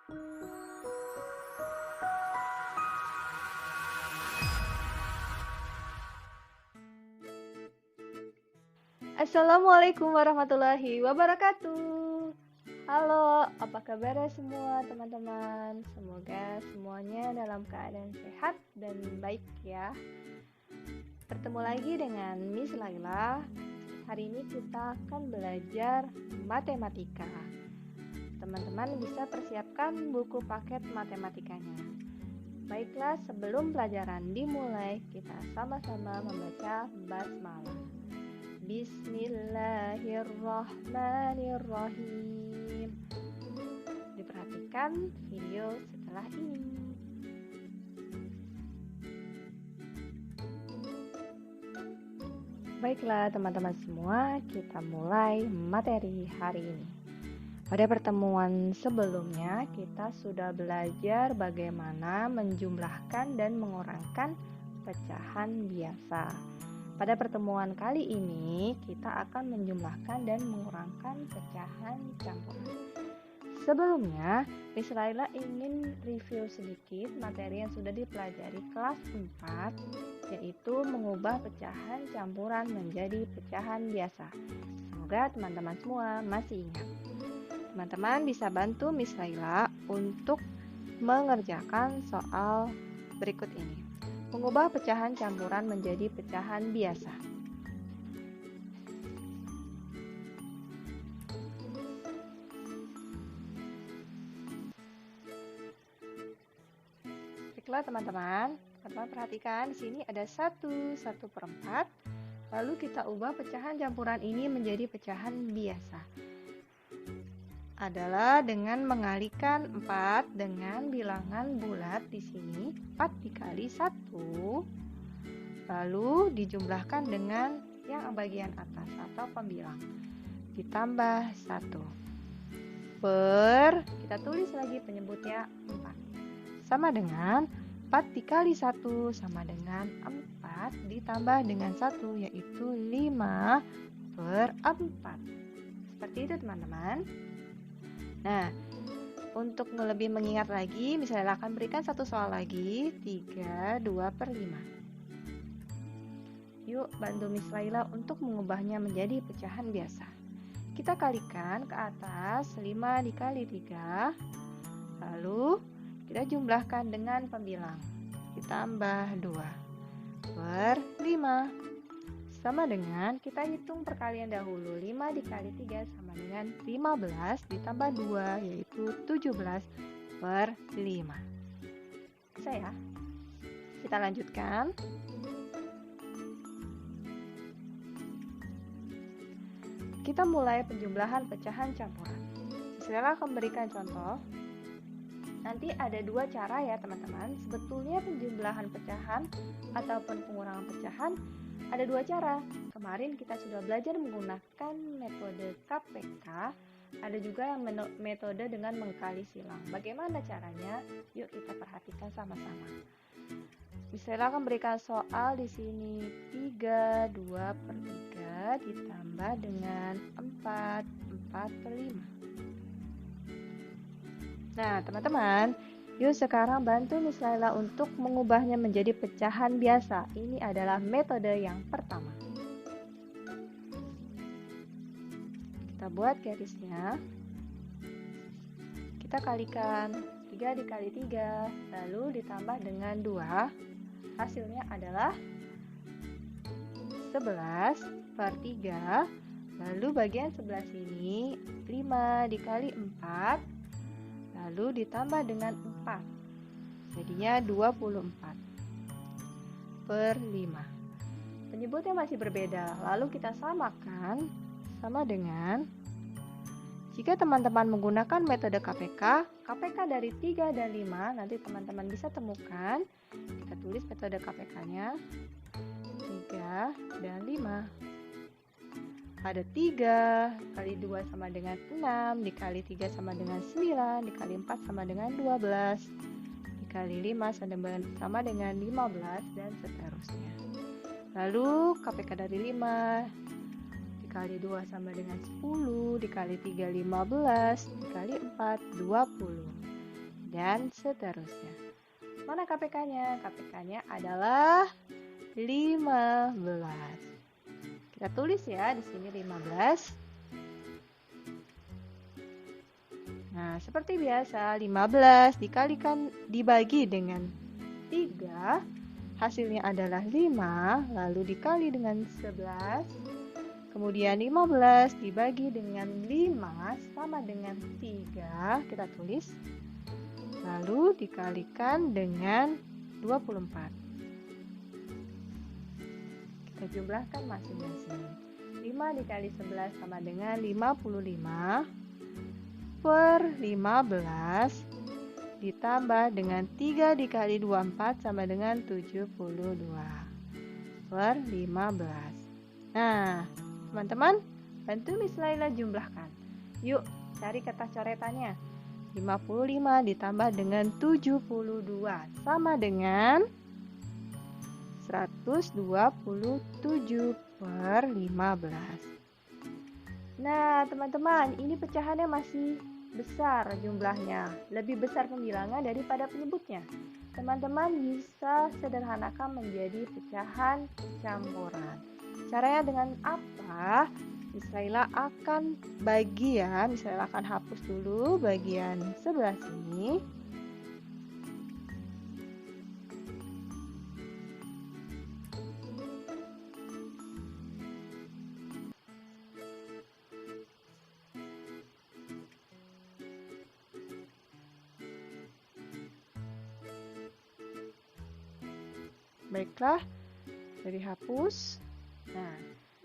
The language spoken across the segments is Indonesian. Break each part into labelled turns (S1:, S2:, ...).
S1: Assalamualaikum warahmatullahi wabarakatuh. Halo, apa kabar semua teman-teman? Semoga semuanya dalam keadaan sehat dan baik ya. Bertemu lagi dengan Miss Laila. Hari ini kita akan belajar matematika. Teman-teman bisa persiapkan buku paket matematikanya. Baiklah, sebelum pelajaran dimulai, kita sama-sama membaca basmalah. Bismillahirrahmanirrahim. Diperhatikan video setelah ini. Baiklah teman-teman semua, kita mulai materi hari ini. Pada pertemuan sebelumnya, kita sudah belajar bagaimana menjumlahkan dan mengurangkan pecahan biasa. Pada pertemuan kali ini, kita akan menjumlahkan dan mengurangkan pecahan campuran. Sebelumnya, Miss Laila ingin review sedikit materi yang sudah dipelajari kelas 4, yaitu mengubah pecahan campuran menjadi pecahan biasa. Semoga teman-teman semua masih ingat. Teman-teman bisa bantu Miss Laila untuk mengerjakan soal berikut ini. Mengubah pecahan campuran menjadi pecahan biasa. Baiklah teman-teman, perhatikan di sini ada 1/4. Lalu kita ubah pecahan campuran ini menjadi pecahan biasa. Adalah dengan mengalikan 4 dengan bilangan bulat di sini 4 dikali 1, lalu dijumlahkan dengan yang bagian atas atau pembilang, ditambah 1 kita tulis lagi penyebutnya 4, sama dengan 4 dikali 1 sama dengan 4 ditambah dengan 1, yaitu 5/4. Seperti itu teman-teman. Nah, untuk lebih mengingat lagi, misalnya akan berikan satu soal lagi, 3/2/5. Yuk, bantu Miss Laila untuk mengubahnya menjadi pecahan biasa. Kita kalikan ke atas 5 dikali 3, lalu kita jumlahkan dengan pembilang, ditambah 2/5. Sama dengan kita hitung perkalian dahulu, 5 dikali 3 sama dengan 15 ditambah 2, yaitu 17/5. Bisa ya? Kita lanjutkan. Kita mulai penjumlahan pecahan campuran. Saya akan berikan contoh. Nanti ada 2 cara ya teman-teman. Sebetulnya penjumlahan pecahan ataupun pengurangan pecahan ada 2 cara. Kemarin kita sudah belajar menggunakan metode KPK. Ada juga yang metode dengan mengkali silang. Bagaimana caranya? Yuk kita perhatikan sama-sama. Misalnya akan berikan soal di sini 3/2/3 ditambah dengan 4/5. Nah, teman-teman, yuk sekarang bantu Miss Laila untuk mengubahnya menjadi pecahan biasa. Ini adalah metode yang pertama. Kita buat garisnya. Kita kalikan 3 dikali 3, lalu ditambah dengan 2. Hasilnya adalah 11/3. Lalu bagian sebelah sini 5 dikali 4. Lalu ditambah dengan 4, jadinya 24/5. Penyebutnya masih berbeda, lalu kita samakan sama dengan, jika teman-teman menggunakan metode KPK dari 3 dan 5, nanti teman-teman bisa temukan, kita tulis metode KPK-nya 3 dan 5. Ada 3 kali 2 sama dengan 6, dikali 3 sama dengan 9, dikali 4 sama dengan 12, dikali 5 sama dengan 15, dan seterusnya. Lalu KPK dari 5, dikali 2 sama dengan 10, dikali 3 15, dikali 4 20. dan seterusnya. Mana KPK-nya? KPK-nya adalah 15. Kita tulis ya di sini 15. Nah, seperti biasa 15 dibagi dengan 3, hasilnya adalah 5, lalu dikali dengan 11. Kemudian 15 dibagi dengan 5 sama dengan 3, kita tulis. Lalu dikalikan dengan 24. Kita jumlahkan masing-masing. 5 dikali 11 sama dengan 55 per 15 ditambah dengan 3 dikali 24 sama dengan 72 per 15. Nah, teman-teman, bantu Miss Laila jumlahkan. Yuk, cari kertas coretannya. 55 ditambah dengan 72 sama dengan 127 per 15. Nah, teman-teman, ini pecahannya masih besar jumlahnya, lebih besar pembilangan daripada penyebutnya. Teman-teman bisa sederhanakan menjadi pecahan campuran. Caranya dengan apa? Miss Laila akan bagi ya, Miss Laila akan hapus dulu bagian sebelah sini. Baiklah, dari hapus. Nah,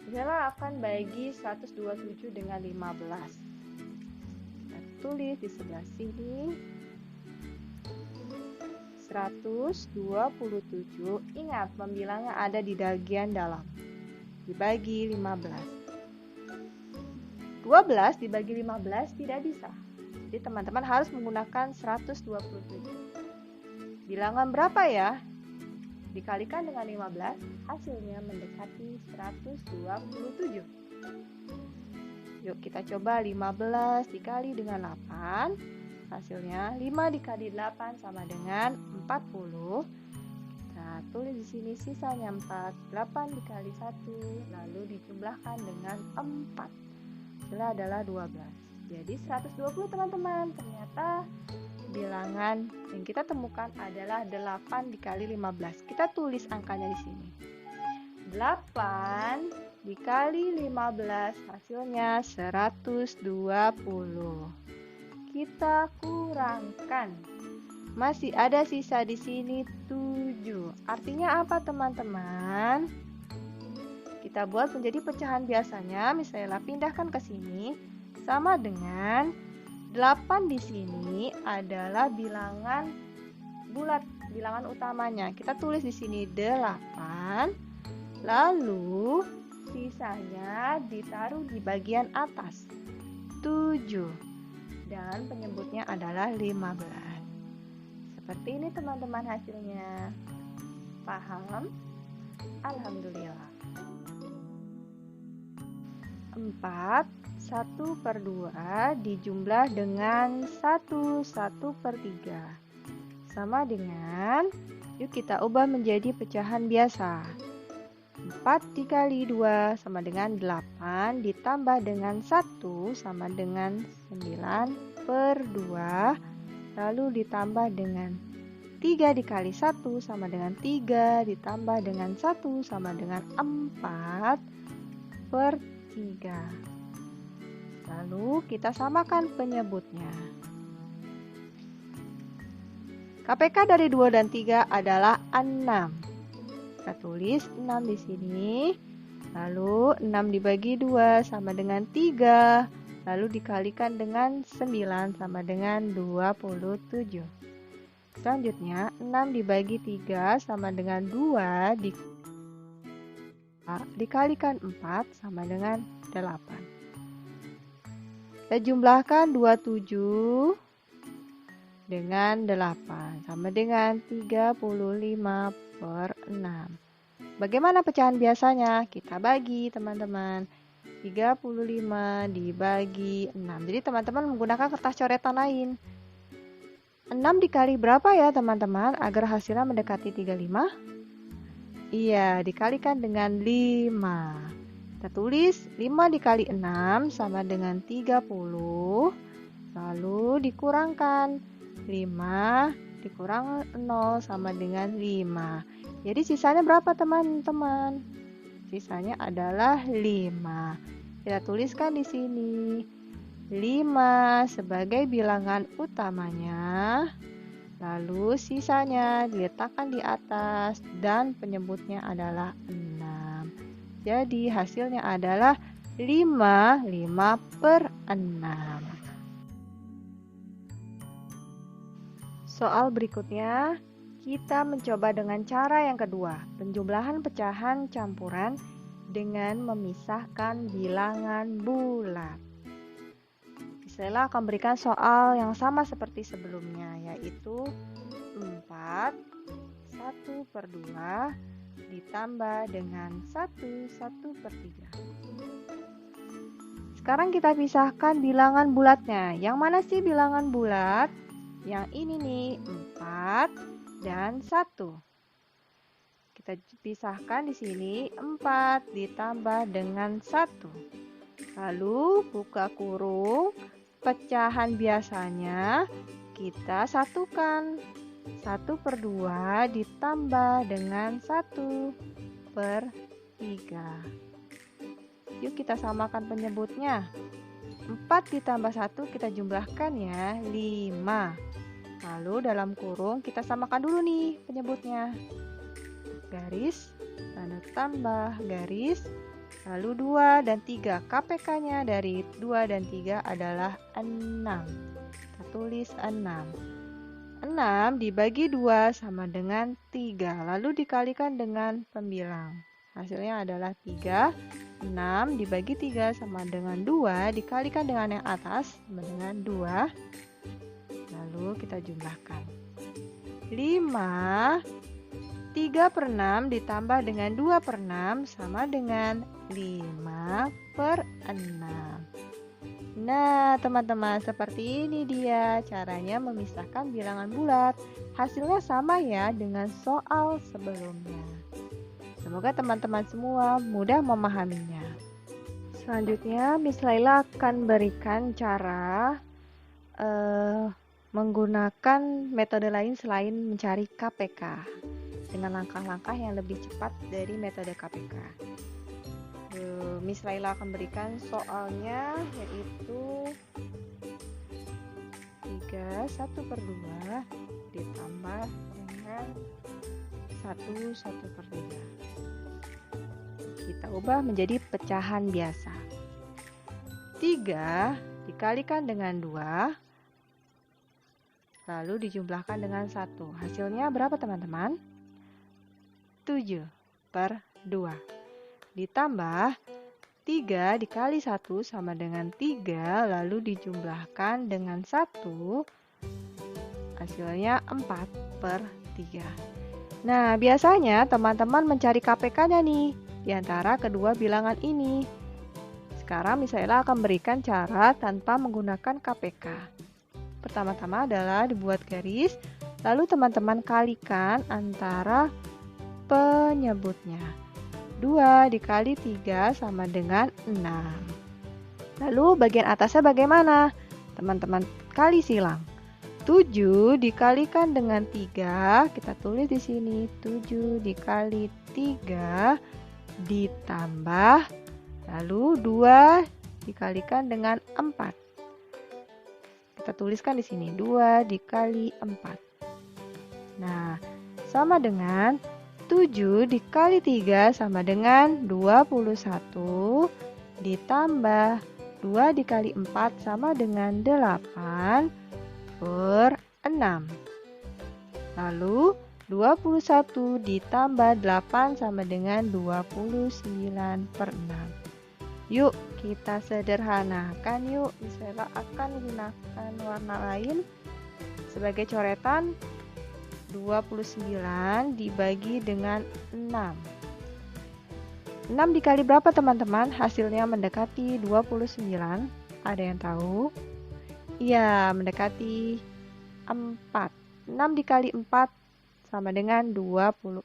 S1: Misalnya akan bagi 127 dengan 15. Kita tulis di sebelah sini 127. Ingat, pembilangnya ada di bagian dalam. Dibagi 15. 12 dibagi 15 tidak bisa. Jadi teman-teman harus menggunakan 127. Bilangan berapa ya? Dikalikan dengan 15, hasilnya mendekati 127. Yuk kita coba 15 dikali dengan 8. Hasilnya 5 dikali 8 sama dengan 40. Kita tulis di sini sisanya 4. 8 dikali 1 lalu dijumlahkan dengan 4. Hasilnya adalah 12. Jadi 120 teman-teman. Ternyata bilangan yang kita temukan adalah 8 dikali 15. Kita tulis angkanya di sini. 8 dikali 15 hasilnya 120. Kita kurangkan. Masih ada sisa di sini 7. Artinya apa teman-teman? Kita buat menjadi pecahan biasanya, misalnya pindahkan ke sini sama dengan 8 di sini adalah bilangan bulat, bilangan utamanya. Kita tulis di sini 8. Lalu sisanya ditaruh di bagian atas 7. Dan penyebutnya adalah 15. Seperti ini teman-teman hasilnya. Paham? Alhamdulillah. 4 1/2 dijumlah dengan 1/3 sama dengan, yuk kita ubah menjadi pecahan biasa. 4 dikali 2 sama dengan 8 ditambah dengan 1 sama dengan 9/2 lalu ditambah dengan 3 dikali 1 sama dengan 3 ditambah dengan 1 sama dengan 4/3. Lalu kita samakan penyebutnya. KPK dari 2 dan 3 adalah 6. Kita tulis 6 di sini. Lalu 6 dibagi 2 sama dengan 3. Lalu dikalikan dengan 9 sama dengan 27. Selanjutnya 6 dibagi 3 sama dengan 2 dikalikan 4 sama dengan 8. Kita jumlahkan 27 dengan 8 sama dengan 35/6. Bagaimana pecahan biasanya? Kita bagi teman-teman. 35 dibagi 6. Jadi teman-teman menggunakan kertas coretan lain. 6 dikali berapa ya teman-teman agar hasilnya mendekati 35? Iya, dikalikan dengan 5. Kita tulis 5 dikali 6 sama dengan 30. Lalu dikurangkan 5 dikurang 0 sama dengan 5. Jadi sisanya berapa teman-teman? Sisanya adalah 5. Kita tuliskan di sini 5 sebagai bilangan utamanya. Lalu sisanya diletakkan di atas dan penyebutnya adalah 6. Jadi hasilnya adalah 5 per 6. Soal berikutnya, kita mencoba dengan cara yang kedua, penjumlahan pecahan campuran dengan memisahkan bilangan bulat. Saya akan berikan soal yang sama seperti sebelumnya, yaitu 4, 1/2 ditambah dengan 1/3. Sekarang kita pisahkan bilangan bulatnya. Yang mana sih bilangan bulat? Yang ini nih, 4 dan 1. Kita pisahkan di sini 4 ditambah dengan 1. Lalu buka kurung. Pecahan biasanya kita satukan 1/2 ditambah dengan 1/3. Yuk kita samakan penyebutnya. 4 ditambah 1 kita jumlahkan ya, 5. Lalu dalam kurung kita samakan dulu nih penyebutnya. Garis, tanda tambah, garis. Lalu 2 dan 3, KPK-nya dari 2 dan 3 adalah 6. Kita tulis 6. 6 dibagi 2 sama dengan 3, lalu dikalikan dengan pembilang. Hasilnya adalah 3. 6 dibagi 3 sama dengan 2, dikalikan dengan yang atas sama dengan 2. Lalu kita jumlahkan. 5. 3/6 ditambah dengan 2/6 sama dengan 5/6. Nah, teman-teman, seperti ini dia caranya memisahkan bilangan bulat. Hasilnya sama ya dengan soal sebelumnya. Semoga teman-teman semua mudah memahaminya. Selanjutnya, Miss Laila akan berikan cara menggunakan metode lain selain mencari KPK. Dengan langkah-langkah yang lebih cepat dari metode KPK. Miss Laila akan berikan soalnya, yaitu 3 1/2 ditambah dengan 1/3. Kita ubah menjadi pecahan biasa. 3 dikalikan dengan 2, lalu dijumlahkan dengan 1. Hasilnya berapa teman-teman? 7/2. Ditambah 3 dikali 1 sama dengan 3, lalu dijumlahkan dengan 1. Hasilnya 4/3. Nah, biasanya teman-teman mencari KPK-nya nih di antara kedua bilangan ini. Sekarang misalnya akan berikan cara tanpa menggunakan KPK. Pertama-tama adalah dibuat garis, lalu teman-teman kalikan antara penyebutnya. 2 dikali 3 sama dengan 6. Lalu bagian atasnya bagaimana? Teman-teman kali silang. 7 dikalikan dengan 3, kita tulis di sini 7 dikali 3 ditambah, lalu 2 dikalikan dengan 4. Kita tuliskan di sini 2 dikali 4. Nah, sama dengan 7 dikali 3 sama dengan 21 ditambah 2 dikali 4 sama dengan 8/6. Lalu 21 ditambah 8 sama dengan 29/6. Yuk kita sederhanakan yuk. Misalnya akan gunakan warna lain sebagai coretan. 29 dibagi dengan 6. 6 dikali berapa teman-teman? Hasilnya mendekati 29. Ada yang tahu? Iya, mendekati 4. 6 dikali 4 sama dengan 24.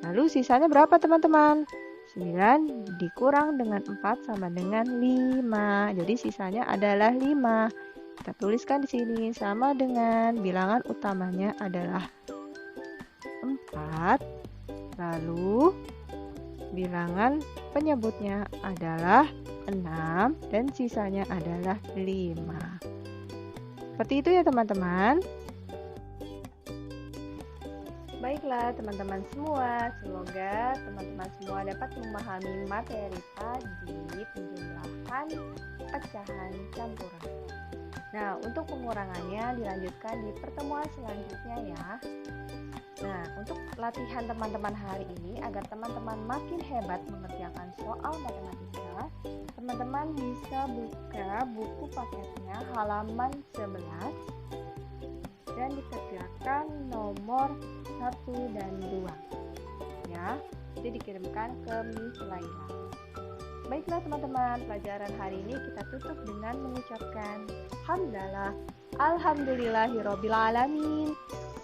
S1: Lalu sisanya berapa teman-teman? 9 dikurang dengan 4 sama dengan 5. Jadi sisanya adalah 5. Kita tuliskan di sini sama dengan bilangan utamanya adalah 4. Lalu bilangan penyebutnya adalah 6 dan sisanya adalah 5. Seperti itu ya teman-teman. Baiklah teman-teman semua, semoga teman-teman semua dapat memahami materi tadi penjumlahan pecahan campuran. Nah, untuk pengurangannya dilanjutkan di pertemuan selanjutnya ya. Nah, untuk latihan teman-teman hari ini agar teman-teman makin hebat mengerjakan soal matematika, teman-teman bisa buka buku paketnya halaman 11 dan dikerjakan nomor 1 dan 2 ya. Jadi dikirimkan ke Miss Laila. Baiklah teman-teman, pelajaran hari ini kita tutup dengan mengucapkan hamdalah, alhamdulillahirabbil alamin.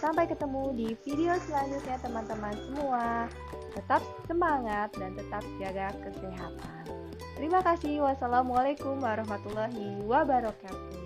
S1: Sampai ketemu di video selanjutnya teman-teman semua. Tetap semangat dan tetap jaga kesehatan. Terima kasih. Wassalamualaikum warahmatullahi wabarakatuh.